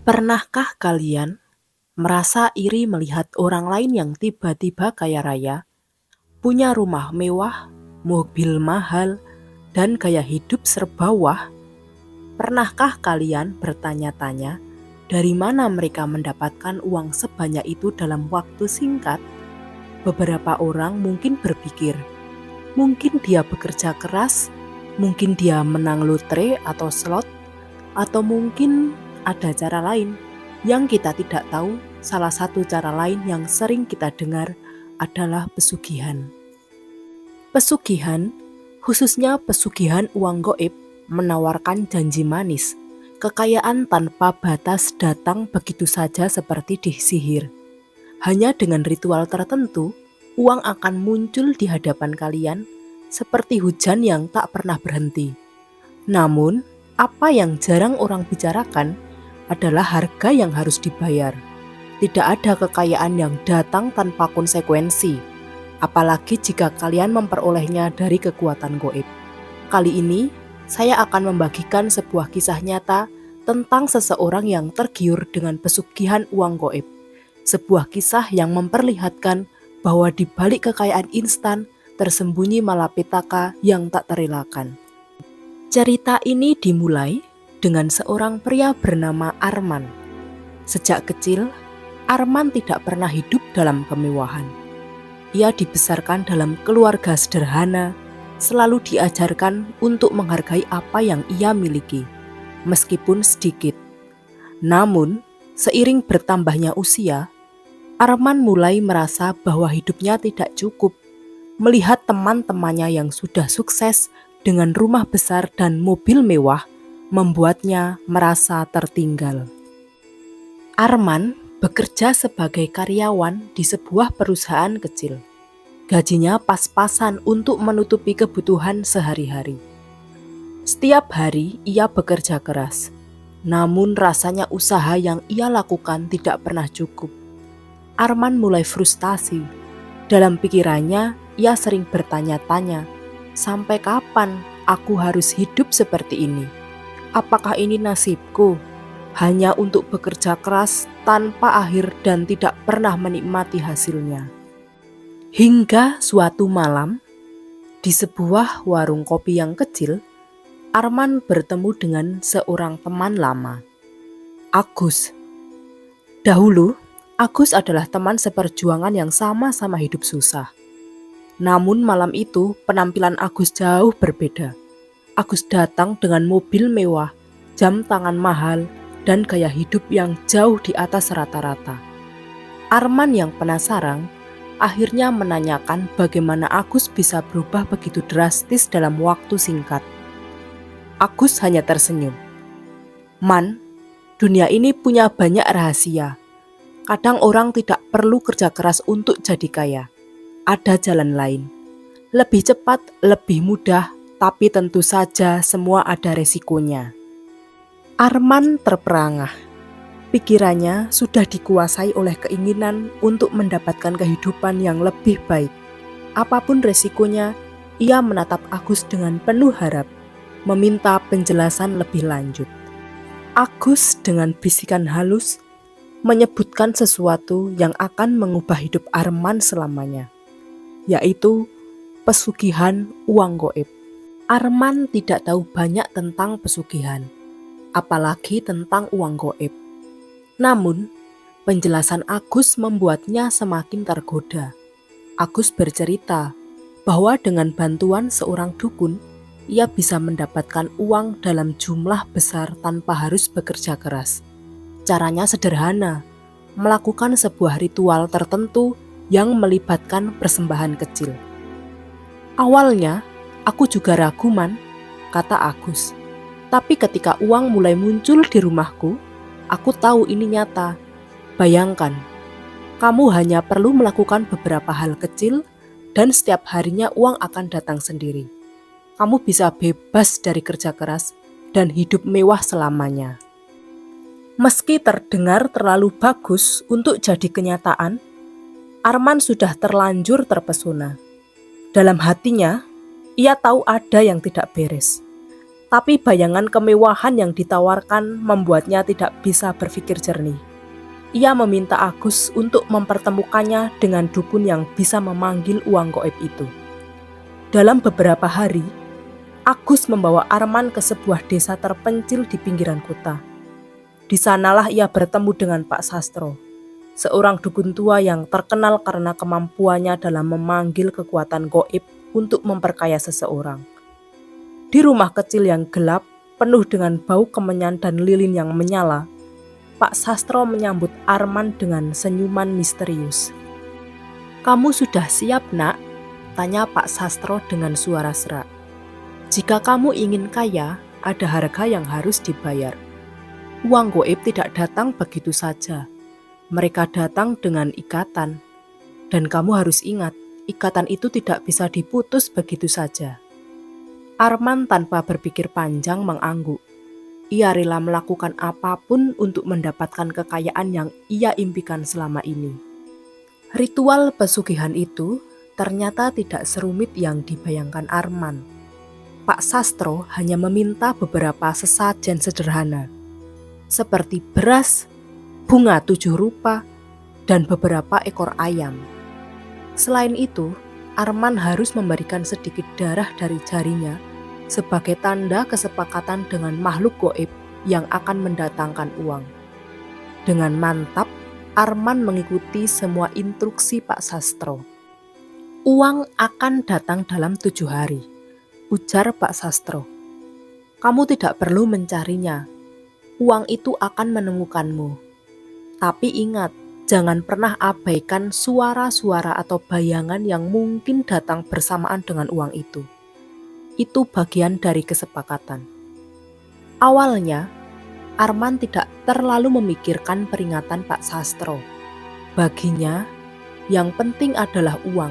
Pernahkah kalian merasa iri melihat orang lain yang tiba-tiba kaya raya, punya rumah mewah, mobil mahal, dan gaya hidup serba wah? Pernahkah kalian bertanya-tanya dari mana mereka mendapatkan uang sebanyak itu dalam waktu singkat? Beberapa orang mungkin berpikir, mungkin dia bekerja keras, mungkin dia menang lotre atau slot, atau mungkin ada cara lain yang kita tidak tahu. Salah satu cara lain yang sering kita dengar adalah pesugihan. Pesugihan, khususnya pesugihan uang goib, menawarkan janji manis. Kekayaan tanpa batas datang begitu saja seperti disihir. Hanya dengan ritual tertentu, uang akan muncul di hadapan kalian seperti hujan yang tak pernah berhenti. Namun, apa yang jarang orang bicarakan adalah harga yang harus dibayar. Tidak ada kekayaan yang datang tanpa konsekuensi, apalagi jika kalian memperolehnya dari kekuatan goib. Kali ini, saya akan membagikan sebuah kisah nyata tentang seseorang yang tergiur dengan pesugihan uang goib. Sebuah kisah yang memperlihatkan bahwa di balik kekayaan instan tersembunyi malapetaka yang tak terelakkan. Cerita ini dimulai dengan seorang pria bernama Arman. Sejak kecil, Arman tidak pernah hidup dalam kemewahan. Ia dibesarkan dalam keluarga sederhana, selalu diajarkan untuk menghargai apa yang ia miliki, meskipun sedikit. Namun, seiring bertambahnya usia, Arman mulai merasa bahwa hidupnya tidak cukup. Melihat teman-temannya yang sudah sukses dengan rumah besar dan mobil mewah, membuatnya merasa tertinggal. Arman bekerja sebagai karyawan di sebuah perusahaan kecil. Gajinya pas-pasan untuk menutupi kebutuhan sehari-hari. Setiap hari ia bekerja keras, namun rasanya usaha yang ia lakukan tidak pernah cukup. Arman mulai frustasi. Dalam pikirannya, ia sering bertanya-tanya, sampai kapan aku harus hidup seperti ini? Apakah ini nasibku? Hanya untuk bekerja keras tanpa akhir dan tidak pernah menikmati hasilnya. Hingga suatu malam, di sebuah warung kopi yang kecil, Arman bertemu dengan seorang teman lama, Agus. Dahulu, Agus adalah teman seperjuangan yang sama-sama hidup susah. Namun malam itu penampilan Agus jauh berbeda. Agus datang dengan mobil mewah, jam tangan mahal, dan gaya hidup yang jauh di atas rata-rata. Arman yang penasaran akhirnya menanyakan bagaimana Agus bisa berubah begitu drastis dalam waktu singkat. Agus hanya tersenyum. "Man, dunia ini punya banyak rahasia. Kadang orang tidak perlu kerja keras untuk jadi kaya. Ada jalan lain. Lebih cepat, lebih mudah, tapi tentu saja semua ada resikonya." Arman terperangah. Pikirannya sudah dikuasai oleh keinginan untuk mendapatkan kehidupan yang lebih baik. Apapun resikonya, ia menatap Agus dengan penuh harap, meminta penjelasan lebih lanjut. Agus dengan bisikan halus menyebutkan sesuatu yang akan mengubah hidup Arman selamanya, yaitu pesugihan uang goib. Arman tidak tahu banyak tentang pesugihan, apalagi tentang uang goib. Namun, penjelasan Agus membuatnya semakin tergoda. Agus bercerita bahwa dengan bantuan seorang dukun, ia bisa mendapatkan uang dalam jumlah besar tanpa harus bekerja keras. Caranya sederhana, melakukan sebuah ritual tertentu yang melibatkan persembahan kecil. "Awalnya, aku juga ragu, Man," kata Agus. "Tapi ketika uang mulai muncul di rumahku, aku tahu ini nyata. Bayangkan, kamu hanya perlu melakukan beberapa hal kecil dan setiap harinya uang akan datang sendiri. Kamu bisa bebas dari kerja keras dan hidup mewah selamanya." Meski terdengar terlalu bagus untuk jadi kenyataan, Arman sudah terlanjur terpesona. Dalam hatinya, ia tahu ada yang tidak beres. Tapi bayangan kemewahan yang ditawarkan membuatnya tidak bisa berpikir jernih. Ia meminta Agus untuk mempertemukannya dengan dukun yang bisa memanggil uang gaib itu. Dalam beberapa hari, Agus membawa Arman ke sebuah desa terpencil di pinggiran kota. Di sanalah ia bertemu dengan Pak Sastro, seorang dukun tua yang terkenal karena kemampuannya dalam memanggil kekuatan gaib untuk memperkaya seseorang. Di rumah kecil yang gelap, penuh dengan bau kemenyan dan lilin yang menyala, Pak Sastro menyambut Arman dengan senyuman misterius. "Kamu sudah siap, Nak?" tanya Pak Sastro dengan suara serak. "Jika kamu ingin kaya, ada harga yang harus dibayar. Uang gaib tidak datang begitu saja. Mereka datang dengan ikatan. Dan kamu harus ingat, ikatan itu tidak bisa diputus begitu saja." Arman tanpa berpikir panjang mengangguk. Ia rela melakukan apapun untuk mendapatkan kekayaan yang ia impikan selama ini. Ritual pesugihan itu ternyata tidak serumit yang dibayangkan Arman. Pak Sastro hanya meminta beberapa sesajen sederhana, seperti beras, bunga 7 rupa, dan beberapa ekor ayam. Selain itu, Arman harus memberikan sedikit darah dari jarinya sebagai tanda kesepakatan dengan makhluk gaib yang akan mendatangkan uang. Dengan mantap, Arman mengikuti semua instruksi Pak Sastro. "Uang akan datang dalam 7 hari, ujar Pak Sastro. "Kamu tidak perlu mencarinya. Uang itu akan menemukanmu. Tapi ingat, jangan pernah abaikan suara-suara atau bayangan yang mungkin datang bersamaan dengan uang itu. Itu bagian dari kesepakatan." Awalnya, Arman tidak terlalu memikirkan peringatan Pak Sastro. Baginya, yang penting adalah uang.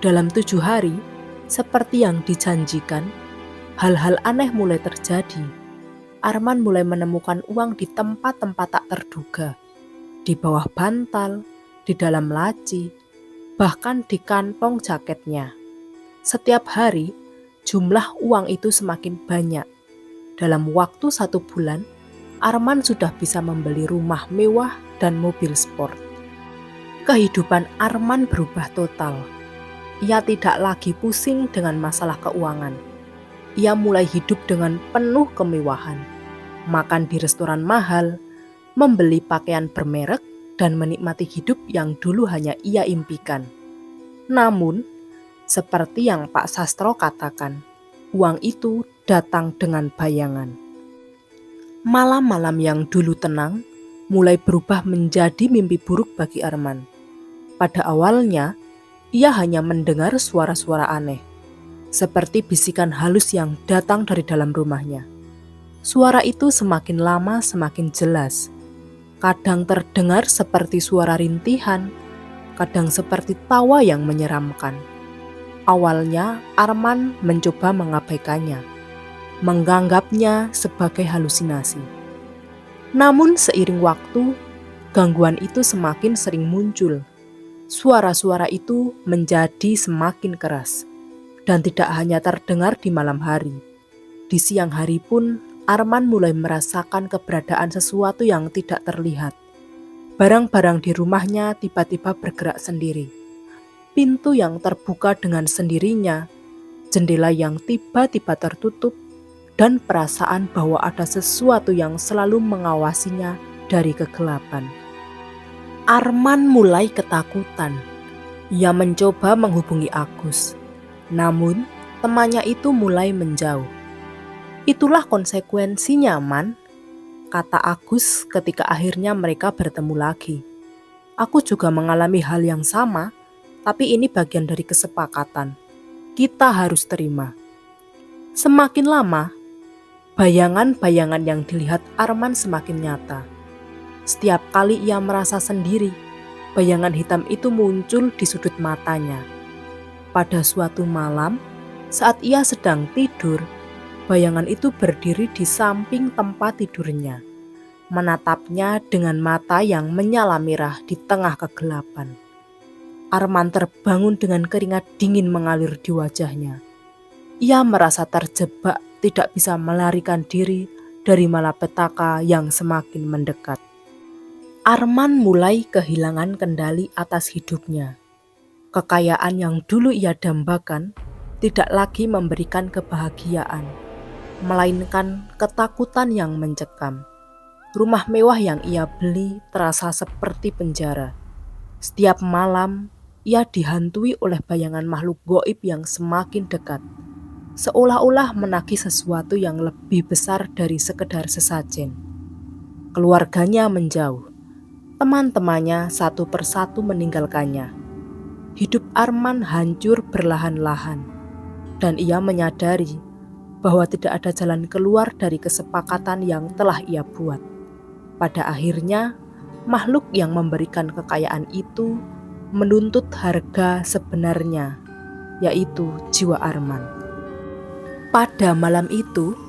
Dalam 7 hari, seperti yang dijanjikan, hal-hal aneh mulai terjadi. Arman mulai menemukan uang di tempat-tempat tak terduga. Di bawah bantal, di dalam laci, bahkan di kantong jaketnya. Setiap hari, jumlah uang itu semakin banyak. Dalam waktu 1 bulan, Arman sudah bisa membeli rumah mewah dan mobil sport. Kehidupan Arman berubah total. Ia tidak lagi pusing dengan masalah keuangan. Ia mulai hidup dengan penuh kemewahan, makan di restoran mahal, membeli pakaian bermerek, dan menikmati hidup yang dulu hanya ia impikan. Namun, seperti yang Pak Sastro katakan, uang itu datang dengan bayangan. Malam-malam yang dulu tenang mulai berubah menjadi mimpi buruk bagi Arman. Pada awalnya, ia hanya mendengar suara-suara aneh, seperti bisikan halus yang datang dari dalam rumahnya. Suara itu semakin lama semakin jelas. Kadang terdengar seperti suara rintihan, kadang seperti tawa yang menyeramkan. Awalnya, Arman mencoba mengabaikannya, menganggapnya sebagai halusinasi. Namun seiring waktu, gangguan itu semakin sering muncul. Suara-suara itu menjadi semakin keras, dan tidak hanya terdengar di malam hari. Di siang hari pun, Arman mulai merasakan keberadaan sesuatu yang tidak terlihat. Barang-barang di rumahnya tiba-tiba bergerak sendiri. Pintu yang terbuka dengan sendirinya, jendela yang tiba-tiba tertutup, dan perasaan bahwa ada sesuatu yang selalu mengawasinya dari kegelapan. Arman mulai ketakutan. Ia mencoba menghubungi Agus, namun temannya itu mulai menjauh. "Itulah konsekuensinya, Man," kata Agus ketika akhirnya mereka bertemu lagi. "Aku juga mengalami hal yang sama. Tapi ini bagian dari kesepakatan. Kita harus terima." Semakin lama, bayangan-bayangan yang dilihat Arman semakin nyata. Setiap kali ia merasa sendiri, bayangan hitam itu muncul di sudut matanya. Pada suatu malam, saat ia sedang tidur, bayangan itu berdiri di samping tempat tidurnya, menatapnya dengan mata yang menyala merah di tengah kegelapan. Arman terbangun dengan keringat dingin mengalir di wajahnya. Ia merasa terjebak tidak bisa melarikan diri dari malapetaka yang semakin mendekat. Arman mulai kehilangan kendali atas hidupnya. Kekayaan yang dulu ia dambakan tidak lagi memberikan kebahagiaan, melainkan ketakutan yang mencekam. Rumah mewah yang ia beli terasa seperti penjara. Setiap malam, ia dihantui oleh bayangan makhluk gaib yang semakin dekat, seolah-olah menagih sesuatu yang lebih besar dari sekedar sesajen. Keluarganya menjauh, teman-temannya satu persatu meninggalkannya. Hidup Arman hancur perlahan-lahan, dan ia menyadari bahwa tidak ada jalan keluar dari kesepakatan yang telah ia buat. Pada akhirnya, makhluk yang memberikan kekayaan itu menuntut harga sebenarnya, yaitu jiwa Arman. Pada malam itu,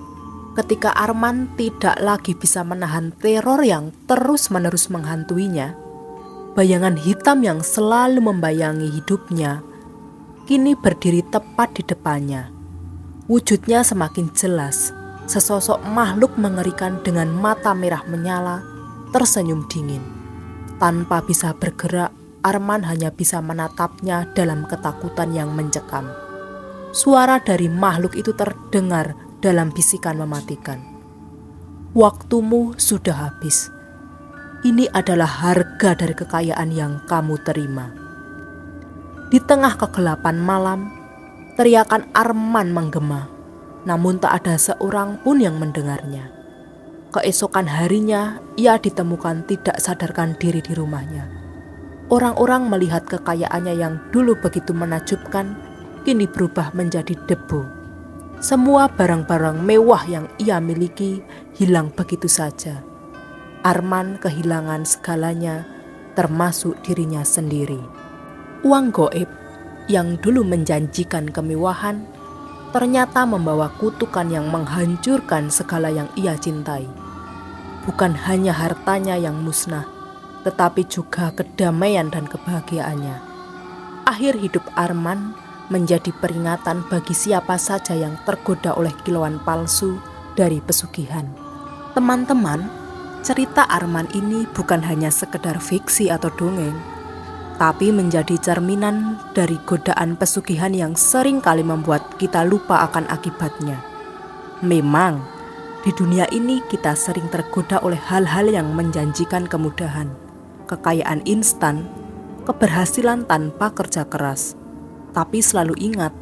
ketika Arman tidak lagi bisa menahan teror yang terus-menerus menghantuinya, bayangan hitam yang selalu membayangi hidupnya kini berdiri tepat di depannya. Wujudnya semakin jelas, sesosok makhluk mengerikan dengan mata merah menyala, tersenyum dingin. Tanpa bisa bergerak, Arman hanya bisa menatapnya dalam ketakutan yang mencekam. Suara dari makhluk itu terdengar dalam bisikan mematikan. "Waktumu sudah habis. Ini adalah harga dari kekayaan yang kamu terima." Di tengah kegelapan malam, teriakan Arman menggema, namun tak ada seorang pun yang mendengarnya. Keesokan harinya, ia ditemukan tidak sadarkan diri di rumahnya. Orang-orang melihat kekayaannya yang dulu begitu menakjubkan, kini berubah menjadi debu. Semua barang-barang mewah yang ia miliki hilang begitu saja. Arman kehilangan segalanya, termasuk dirinya sendiri. Uang gaib yang dulu menjanjikan kemewahan ternyata membawa kutukan yang menghancurkan segala yang ia cintai. Bukan hanya hartanya yang musnah, tetapi juga kedamaian dan kebahagiaannya. Akhir hidup Arman menjadi peringatan bagi siapa saja yang tergoda oleh kilauan palsu dari pesugihan. Teman-teman, cerita Arman ini bukan hanya sekedar fiksi atau dongeng, tapi menjadi cerminan dari godaan pesugihan yang sering kali membuat kita lupa akan akibatnya. Memang, di dunia ini kita sering tergoda oleh hal-hal yang menjanjikan kemudahan, kekayaan instan, keberhasilan tanpa kerja keras. Tapi selalu ingat,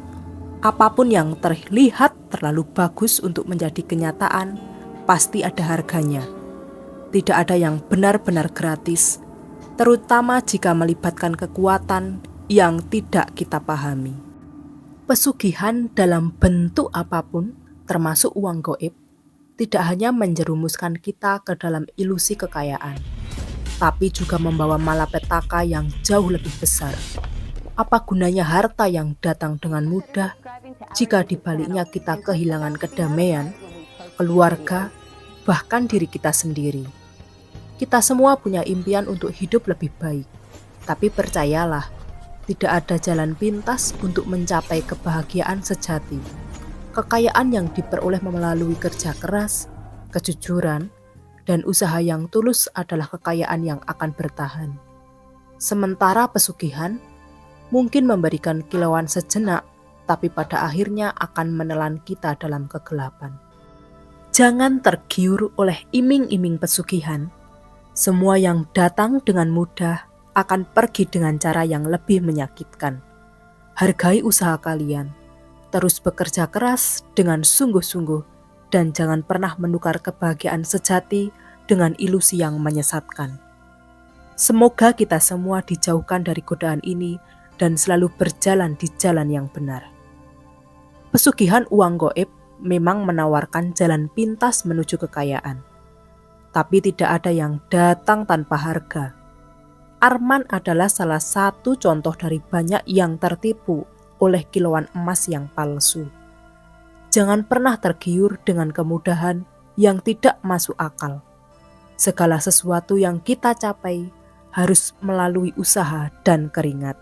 apapun yang terlihat terlalu bagus untuk menjadi kenyataan, pasti ada harganya. Tidak ada yang benar-benar gratis, terutama jika melibatkan kekuatan yang tidak kita pahami. Pesugihan dalam bentuk apapun, termasuk uang gaib, tidak hanya menjerumuskan kita ke dalam ilusi kekayaan, tapi juga membawa malapetaka yang jauh lebih besar. Apa gunanya harta yang datang dengan mudah jika di baliknya kita kehilangan kedamaian, keluarga, bahkan diri kita sendiri? Kita semua punya impian untuk hidup lebih baik, tapi percayalah, tidak ada jalan pintas untuk mencapai kebahagiaan sejati. Kekayaan yang diperoleh melalui kerja keras, kejujuran, dan usaha yang tulus adalah kekayaan yang akan bertahan. Sementara pesugihan mungkin memberikan kilauan sejenak, tapi pada akhirnya akan menelan kita dalam kegelapan. Jangan tergiur oleh iming-iming pesugihan. Semua yang datang dengan mudah akan pergi dengan cara yang lebih menyakitkan. Hargai usaha kalian, terus bekerja keras dengan sungguh-sungguh, dan jangan pernah menukar kebahagiaan sejati dengan ilusi yang menyesatkan. Semoga kita semua dijauhkan dari godaan ini dan selalu berjalan di jalan yang benar. Pesugihan uang gaib memang menawarkan jalan pintas menuju kekayaan, tapi tidak ada yang datang tanpa harga. Arman adalah salah satu contoh dari banyak yang tertipu oleh kilauan emas yang palsu. Jangan pernah tergiur dengan kemudahan yang tidak masuk akal. Segala sesuatu yang kita capai harus melalui usaha dan keringat.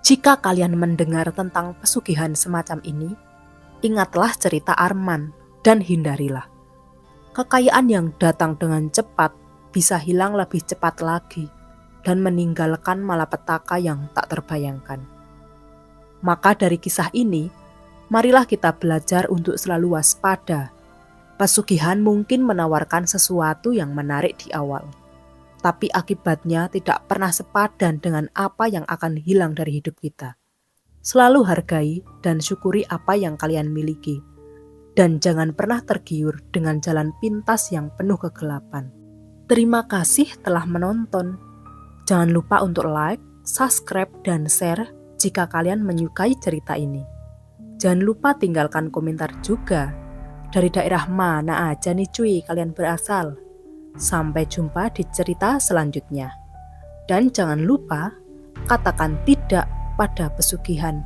Jika kalian mendengar tentang pesugihan semacam ini, Ingatlah cerita Arman dan hindarilah. Kekayaan yang datang dengan cepat bisa hilang lebih cepat lagi dan meninggalkan malapetaka yang tak terbayangkan. Maka dari kisah ini, marilah kita belajar untuk selalu waspada. Pesugihan mungkin menawarkan sesuatu yang menarik di awal, tapi akibatnya tidak pernah sepadan dengan apa yang akan hilang dari hidup kita. Selalu hargai dan syukuri apa yang kalian miliki, dan jangan pernah tergiur dengan jalan pintas yang penuh kegelapan. Terima kasih telah menonton. Jangan lupa untuk like, subscribe, dan share jika kalian menyukai cerita ini. Jangan lupa tinggalkan komentar juga. Dari daerah mana aja nih cuy kalian berasal? Sampai jumpa di cerita selanjutnya. Dan jangan lupa katakan tidak pada pesugihan.